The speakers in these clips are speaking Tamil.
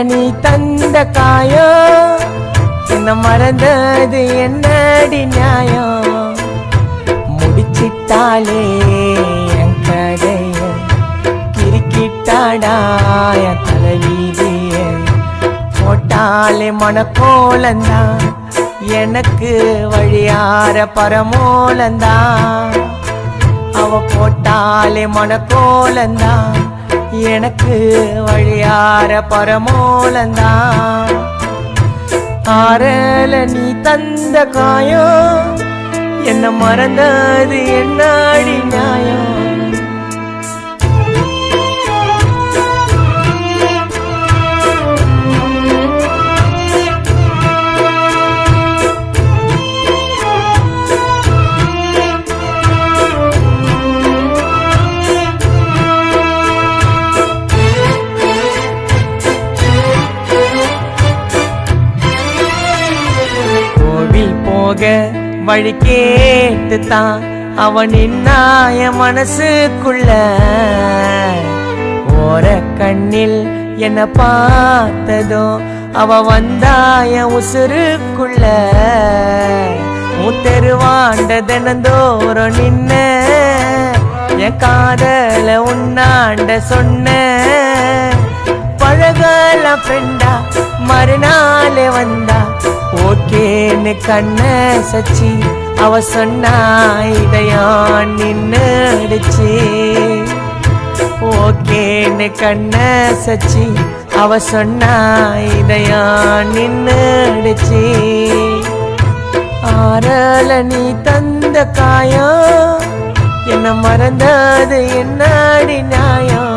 நீ தந்த காயம் என்ன மறந்தது என்னடி நியாயம் முடிச்சிட்டாலே என் கதைய கிரிக்கிட்டாடா என் தலைவீதிய போட்டாலே மனக்கோலந்தான் எனக்கு வழியார பரமோலந்தான் அவ போட்டாலே மனக்கோலந்தான் எனக்கு வழியார பரமோலந்தான் ஆறல நீ தந்த காயம் என்ன மறந்தது என்னடி நியாயம் வழி கேட்டுத்தான் அவன் நின்னாய மனசுக்குள்ள ஓர கண்ணில் என்ன பார்த்ததோ அவ வந்தாய உசுருக்குள்ள முத்தெருவாண்ட தினந்தோறும் நின்ன என் காதல உன்னாண்ட சொன்ன பழகல ஃப்ரெண்டா மறுநாளே வந்தா ஓகேன்னு கண்ண சச்சி அவ சொன்னா இதயம் நின்னுடுச்சு ஓகேன்னு கண்ண சச்சி அவ சொன்னா இதயம் நின்னுடுச்சு ஆறல நீ தந்த காயம் என்ன மறந்தது என்னடி நியாயம்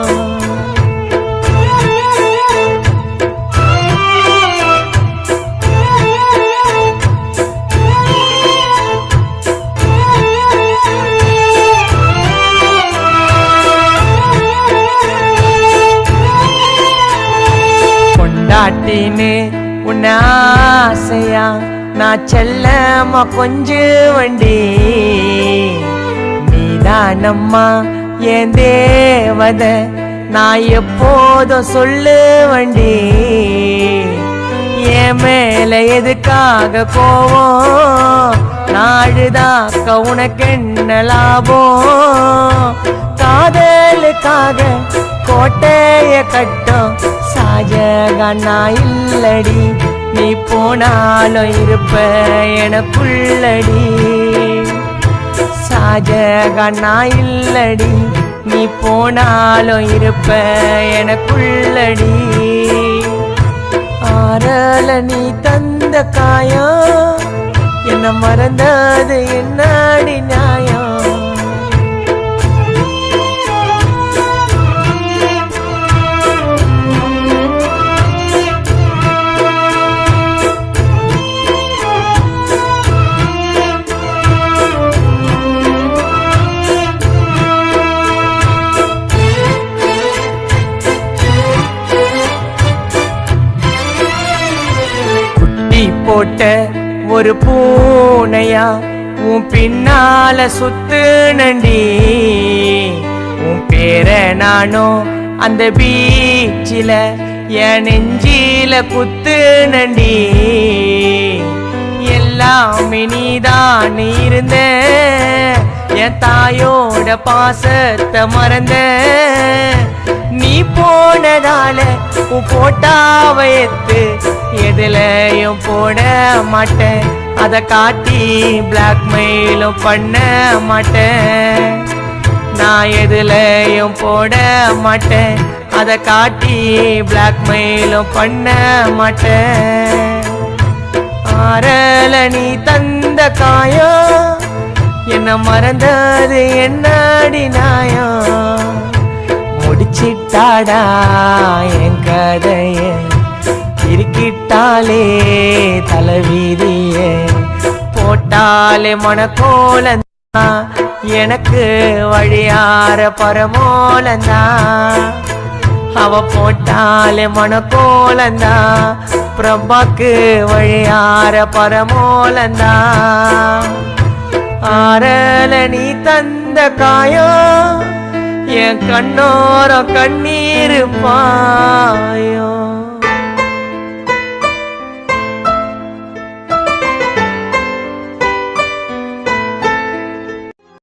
காட்டினு உன்ன ஆசையா நான் செல்லம்மா கொஞ்சு வண்டி நீதானம்மா என் தேவத நான் எப்போதும் சொல்லு வண்டி என் மேல எதுக்காக கோவம் நாடுதாக்க உனக்கு என்ன லாபம் காதலுக்காக கோட்டைய கட்டும் ஷாஜகானா இல்லடி நீ போனாலும் இருப்ப எனக்குள்ளடி ஷாஜகானா இல்லடி நீ போனாலும் இருப்ப எனக்குள்ளடி ஆறல நீ தந்த காயம் என்ன மறந்தது என்னடி நியாயம் போட்ட ஒரு பூனையா உன் பின்னால சுத்து நண்டி உன் பேர நானும் அந்த பீச்சில என் நெஞ்சில குத்து நண்டி எல்லாமே நீதான் இருந்த என் தாயோட பாசத்தை மறந்த நீ போனதால உன் போட்டாவ எத்து எதுலயும் போட மாட்டேன் அத காட்டி பிளாக்மெயிலும் பண்ண மாட்டேன் நான் எதுலயும் போட மாட்டேன் அத காட்டி பிளாக்மெயிலும் பண்ண மாட்டேன் ஆறல நீ தந்த காயம் என்ன மறந்தது என்னடி நியாயம் முடிச்சிட்டாடா என் கதைய இருக்கிட்டாலே தலைவீதிய போட்டாலே மனக்கோலந்தான் எனக்கு வழியார பரமோலந்தான் அவ போட்டாலே மனக்கோலந்தான் பிரபாக்கு வழியார பரமோலந்தான் ஆறல நீ தந்த காயம் என் கண்ணோர கண்ணீர் பாயும்